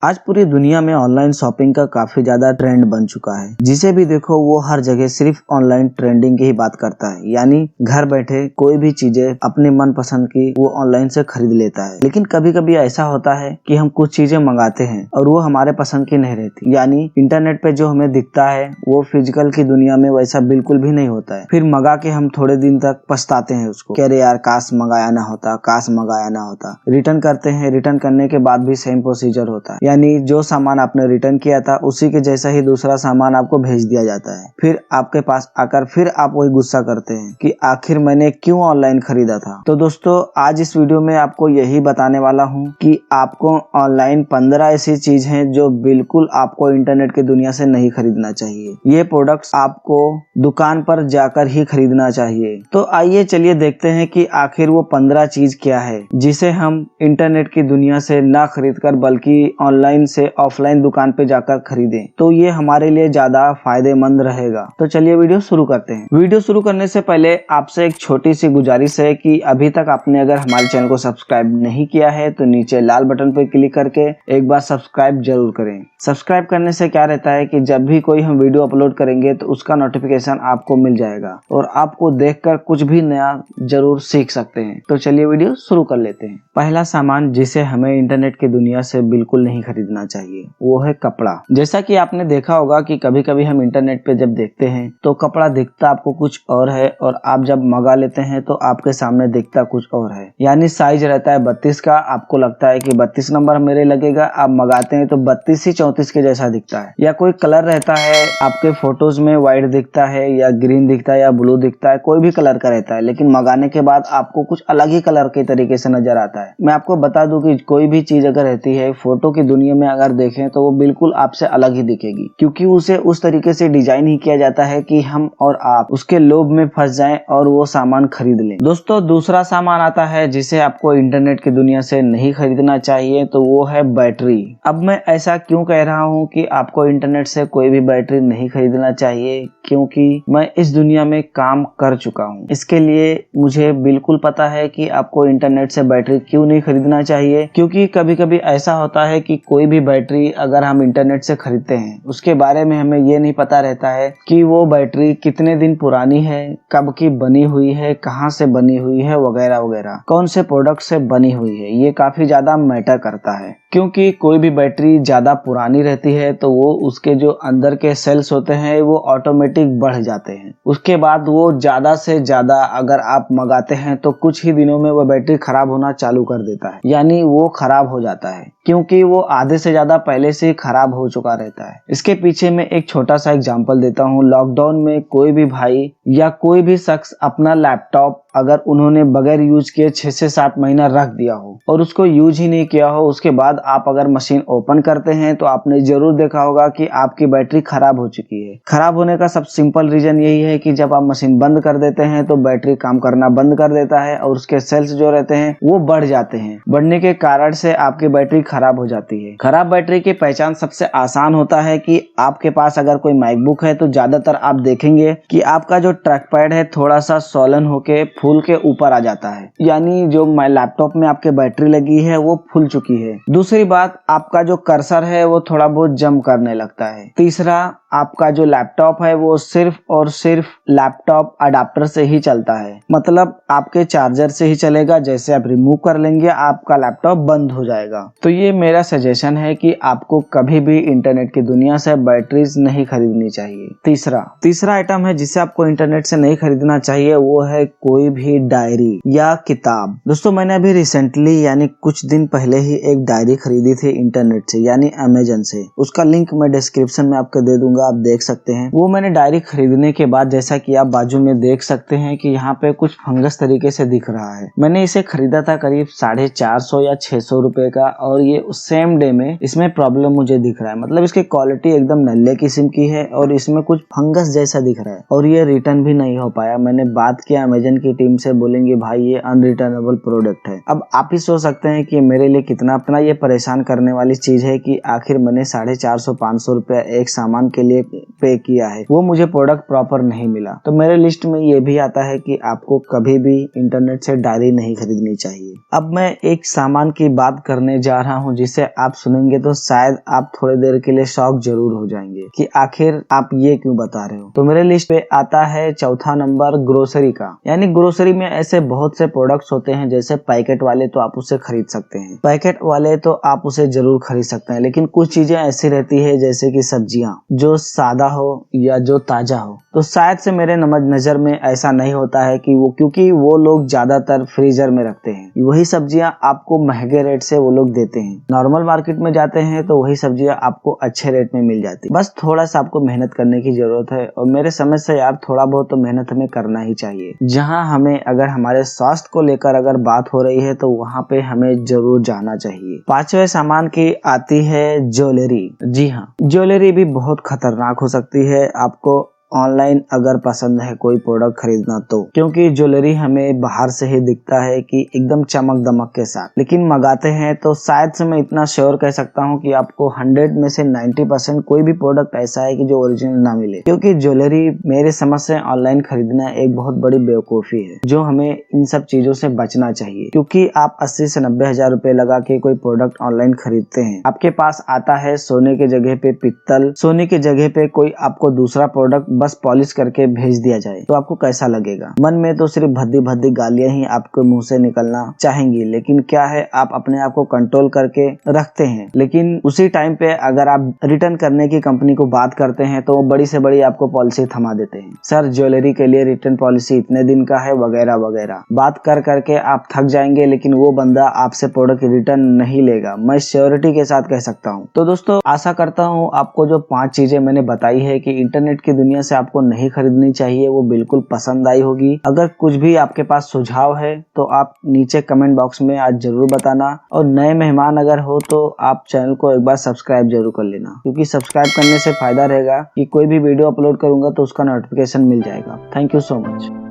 आज पूरी दुनिया में ऑनलाइन शॉपिंग का काफी ज्यादा ट्रेंड बन चुका है। जिसे भी देखो वो हर जगह सिर्फ ऑनलाइन ट्रेंडिंग की ही बात करता है, यानी घर बैठे कोई भी चीजें अपने मन पसंद की वो ऑनलाइन से खरीद लेता है। लेकिन कभी कभी ऐसा होता है कि हम कुछ चीजें मंगाते हैं और वो हमारे पसंद की नहीं रहती, यानी इंटरनेट पे जो हमें दिखता है वो फिजिकल की दुनिया में वैसा बिल्कुल भी नहीं होता है। फिर मंगा के हम थोड़े दिन तक पछताते हैं उसको, कह रहे यार काश मंगाया ना होता, काश मंगाया ना होता। रिटर्न करते हैं, रिटर्न करने के बाद भी सेम प्रोसीजर होता है, यानी जो सामान आपने रिटर्न किया था उसी के जैसा ही दूसरा सामान आपको भेज दिया जाता है। फिर आपके पास आकर फिर आप वही गुस्सा करते हैं कि आखिर मैंने क्यों ऑनलाइन खरीदा था। तो दोस्तों आज इस वीडियो में आपको यही बताने वाला हूँ कि आपको ऑनलाइन 15 ऐसी चीज हैं जो बिल्कुल आपको इंटरनेट की दुनिया से नहीं खरीदना चाहिए। ये प्रोडक्ट्स आपको दुकान पर जाकर ही खरीदना चाहिए। तो आइए चलिए देखते हैं कि आखिर वो 15 चीज क्या है जिसे हम इंटरनेट की दुनिया से ना खरीद कर बल्कि ऑनलाइन से ऑफलाइन दुकान पे जाकर खरीदें, तो ये हमारे लिए ज्यादा फायदेमंद रहेगा। तो चलिए वीडियो शुरू करते हैं। वीडियो शुरू करने से पहले आपसे एक छोटी सी गुजारिश है कि अभी तक आपने अगर हमारे चैनल को सब्सक्राइब नहीं किया है तो नीचे लाल बटन पर क्लिक करके एक बार सब्सक्राइब जरूर करें। सब्सक्राइब करने से क्या रहता है कि जब भी कोई हम वीडियो अपलोड करेंगे तो उसका नोटिफिकेशन आपको मिल जाएगा और आपको देखकर कुछ भी नया जरूर सीख सकते हैं। तो चलिए वीडियो शुरू कर लेते हैं। पहला सामान जिसे हमें इंटरनेट की दुनिया से बिल्कुल नहीं खरीदना चाहिए वो है कपड़ा। जैसा कि आपने देखा होगा कि कभी कभी हम इंटरनेट पे जब देखते हैं तो कपड़ा दिखता आपको कुछ और है और आप जब मंगा लेते हैं तो आपके सामने दिखता कुछ और है। यानी साइज रहता है 32 का, आपको लगता है कि 32 नंबर मेरे लगेगा, आप मंगाते हैं तो 32 ही 34 के जैसा दिखता है। या कोई कलर रहता है आपके फोटोज में व्हाइट दिखता है या ग्रीन दिखता है या ब्लू दिखता है, कोई भी कलर का रहता है, लेकिन मंगाने के बाद आपको कुछ अलग ही कलर के तरीके से नजर आता है। मैं आपको बता दूं कि कोई भी चीज अगर रहती है फोटो की दुनिया में अगर देखें तो वो बिल्कुल आपसे अलग ही दिखेगी, क्योंकि उसे उस तरीके से डिजाइन ही किया जाता है कि हम और आप उसके लोभ में फंस जाएं और वो सामान खरीद लें। दोस्तों दूसरा सामान आता है जिसे आपको इंटरनेट की दुनिया से नहीं खरीदना चाहिए, तो वो है बैटरी। अब मैं ऐसा क्यों कह रहा हूँ कि आपको इंटरनेट से कोई भी बैटरी नहीं खरीदना चाहिए, क्योंकि मैं इस दुनिया में काम कर चुका हूँ। इसके लिए मुझे बिल्कुल पता है कि आपको इंटरनेट से बैटरी क्यों नहीं खरीदना चाहिए, क्योंकि कभी कभी ऐसा होता है कि कोई भी बैटरी अगर हम इंटरनेट से खरीदते हैं उसके बारे में हमें ये नहीं पता रहता है कि वो बैटरी कितने दिन पुरानी है, कब की बनी हुई है, कहाँ से बनी हुई है, वगैरह वगैरह, कौन से प्रोडक्ट से बनी हुई है। ये काफी ज्यादा मैटर करता है, क्योंकि कोई भी बैटरी ज्यादा पुरानी रहती है तो वो उसके जो अंदर के सेल्स होते हैं वो ऑटोमेटिक बढ़ जाते हैं। उसके बाद वो ज्यादा से ज्यादा अगर आप मंगाते हैं तो कुछ ही दिनों में वो बैटरी खराब होना चालू कर देता है, यानी वो खराब हो जाता है, क्योंकि वो आधे से ज्यादा पहले से खराब हो चुका रहता है। इसके पीछे मैं एक छोटा सा एग्जांपल देता हूँ। लॉकडाउन में कोई भी भाई या कोई भी शख्स अपना लैपटॉप अगर उन्होंने बगैर यूज किए 6 से 7 महीना रख दिया हो और उसको यूज ही नहीं किया हो, उसके बाद आप अगर मशीन ओपन करते हैं तो आपने जरूर देखा होगा कि आपकी बैटरी खराब हो चुकी है। खराब होने का सब सिंपल रीजन यही है कि जब आप मशीन बंद कर देते हैं तो बैटरी काम करना बंद कर देता है और उसके सेल्स जो रहते हैं वो बढ़ जाते हैं। बढ़ने के कारण से आपकी बैटरी खराब हो जाती है। खराब बैटरी की पहचान सबसे आसान होता है कि आपके पास अगर कोई मैकबुक है तो ज्यादातर आप देखेंगे कि आपका जो ट्रैक पैड है थोड़ा सा सोलन होके फुल के ऊपर आ जाता है, यानी जो लैपटॉप में आपके बैटरी लगी है वो फूल चुकी है। दूसरी बात, आपका जो कर्सर है वो थोड़ा बहुत जंप करने लगता है। तीसरा, आपका जो लैपटॉप है वो सिर्फ और सिर्फ लैपटॉप अडाप्टर से ही चलता है, मतलब आपके चार्जर से ही चलेगा। जैसे आप रिमूव कर लेंगे आपका लैपटॉप बंद हो जाएगा। तो ये मेरा सजेशन है कि आपको कभी भी इंटरनेट की दुनिया से बैटरीज नहीं खरीदनी चाहिए। तीसरा आइटम है जिसे आपको इंटरनेट से नहीं खरीदना चाहिए, वो है कोई भी डायरी या किताब। दोस्तों मैंने अभी रिसेंटली यानी कुछ दिन पहले ही एक डायरी खरीदी थी इंटरनेट से, यानी अमेजन से। उसका लिंक मैं डिस्क्रिप्शन में आपको दे दूंगा, आप देख सकते हैं। वो मैंने डायरी खरीदने के बाद जैसा कि आप बाजू में देख सकते हैं कि यहाँ पे कुछ फंगस तरीके से दिख रहा है। मैंने इसे खरीदा था करीब 450 या 600 रुपए का, और ये सेम डे में इसमें प्रॉब्लम मुझे दिख रहा है। मतलब इसकी क्वालिटी एकदम नल्ले किस्म की है और इसमें कुछ फंगस जैसा दिख रहा है और ये रिटर्न भी नहीं हो पाया। मैंने बात किया अमेजन की टीम से, बोलेंगे भाई ये अनरिटर्नेबल प्रोडक्ट है। अब आप ही सोच सकते हैं कि मेरे लिए कितना अपना ये परेशान करने वाली चीज है कि आखिर मैंने 450-500 रुपया एक सामान के लिए पे किया है वो मुझे प्रोडक्ट प्रॉपर नहीं मिला। तो मेरे लिस्ट में ये भी आता है कि आपको कभी भी इंटरनेट से डायरी नहीं खरीदनी चाहिए। अब मैं एक सामान की बात करने जा रहा हूँ जिसे आप सुनेंगे तो शायद आप थोड़ी देर के लिए शॉक जरूर हो जाएंगे कि आखिर आप ये क्यों बता रहे हो। तो मेरे लिस्ट पे आता है चौथा नंबर ग्रोसरी का। यानी ग्रोसरी में ऐसे बहुत से प्रोडक्ट्स होते हैं, जैसे पैकेट वाले तो आप उसे खरीद सकते हैं, पैकेट वाले तो आप उसे जरूर खरीद सकते हैं, लेकिन कुछ चीजें ऐसी रहती है जैसे कि सब्जियां जो सादा हो या जो ताजा हो, तो शायद से मेरे नजर में ऐसा नहीं होता है कि क्योंकि वो लोग ज्यादातर फ्रीजर में रखते हैं। वही सब्जियां आपको महंगे रेट से वो लोग देते हैं। नॉर्मल मार्केट में जाते हैं तो वही सब्जियां आपको अच्छे रेट में मिल जाती है। बस थोड़ा सा आपको मेहनत करने की जरूरत है, और मेरे समझ से यार थोड़ा बहुत तो मेहनत हमें करना ही चाहिए। जहां हमें अगर हमारे स्वास्थ्य को लेकर अगर बात हो रही है तो वहां पे हमें जरूर जाना चाहिए। पांचवें सामान की आती है ज्वेलरी। जी हाँ, ज्वेलरी भी बहुत खतरनाक हो सकती है आपको ऑनलाइन अगर पसंद है कोई प्रोडक्ट खरीदना तो, क्योंकि ज्वेलरी हमें बाहर से ही दिखता है कि एकदम चमक दमक के साथ, लेकिन मंगाते हैं तो शायद से मैं इतना श्योर कह सकता हूं कि आपको 100 में से 90% कोई भी प्रोडक्ट ऐसा है कि जो ओरिजिनल ना मिले। क्योंकि ज्वेलरी मेरे समझ से ऑनलाइन खरीदना एक बहुत बड़ी बेवकूफी है, जो हमें इन सब चीजों से बचना चाहिए। क्योंकि आप 80 से 90 हजार रुपए लगा के कोई प्रोडक्ट ऑनलाइन खरीदते हैं, आपके पास आता है सोने के जगह पे पित्तल, सोने के जगह पे कोई आपको दूसरा प्रोडक्ट बस पॉलिश करके भेज दिया जाए, तो आपको कैसा लगेगा। मन में तो सिर्फ भद्दी भद्दी गालियां ही आपके मुंह से निकलना चाहेंगी, लेकिन क्या है आप अपने आप को कंट्रोल करके रखते हैं। लेकिन उसी टाइम पे अगर आप रिटर्न करने की कंपनी को बात करते हैं तो वो बड़ी से बड़ी आपको पॉलिसी थमा देते हैं। सर ज्वेलरी के लिए रिटर्न पॉलिसी इतने दिन का है वगैरह वगैरह बात कर करके आप थक जाएंगे, लेकिन वो बंदा आपसे प्रोडक्ट रिटर्न नहीं लेगा, मैं श्योरिटी के साथ कह सकता हूँ। तो दोस्तों आशा करता हूँ आपको जो 5 चीजें मैंने बताई है कि इंटरनेट की दुनिया से आपको नहीं खरीदनी चाहिए, वो बिल्कुल पसंद आई होगी। अगर कुछ भी आपके पास सुझाव है तो आप नीचे कमेंट बॉक्स में आज जरूर बताना, और नए मेहमान अगर हो तो आप चैनल को एक बार सब्सक्राइब जरूर कर लेना, क्योंकि सब्सक्राइब करने से फायदा रहेगा कि कोई भी वीडियो अपलोड करूंगा तो उसका नोटिफिकेशन मिल जाएगा। Thank you so much.